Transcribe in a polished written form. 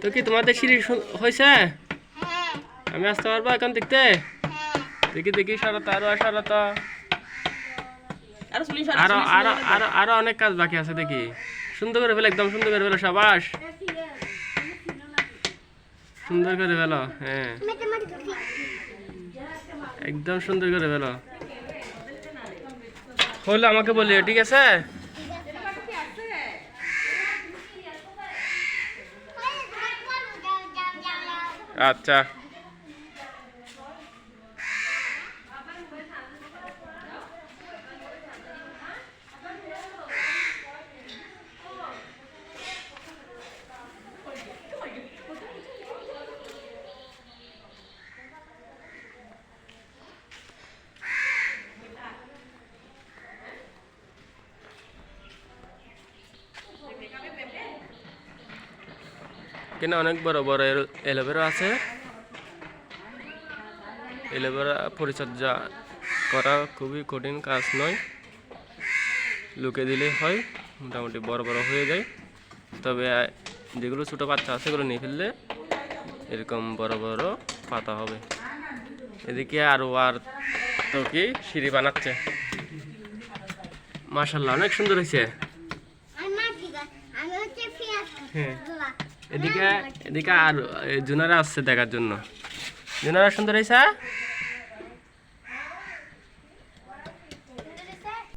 তো কি তোমাদের সিঁড়ি হয়েছে? আমি আসতে পারবো এখন দেখতে? দেখি দেখি সরাতো আরো সরাতো। আরো আরো আরো আরো অনেক কাজ বাকি আছে দেখি। সুন্দর করে ফেলো, একদম সুন্দর করে ফেলো, সাবাস। সুন্দর করে ফেলো, হ্যাঁ একদম সুন্দর করে ফেলো। হলো আমাকে বলিও, ঠিক আছে? আচ্ছা কেন অনেক বড় বড় এলোভেরা আছে। এলোভেরা পরিচর্যা করা খুবই কঠিন কাজ নয়, লুকে দিলেই হয়, মোটামুটি বড় বড় হয়ে যায়। তবে যেগুলো ছোটো বাচ্চা আছে সেগুলো নিয়ে ফেললে এরকম বড় বড় পাতা হবে। এদিকে আর তো কি সিঁড়ি বানাচ্ছে, মাশাআল্লাহ অনেক সুন্দর হয়েছে। হ্যাঁ এদিকে এদিকে আর জুনারা আসছে দেখার জন্য। জুনারা সুন্দর হয়েছে।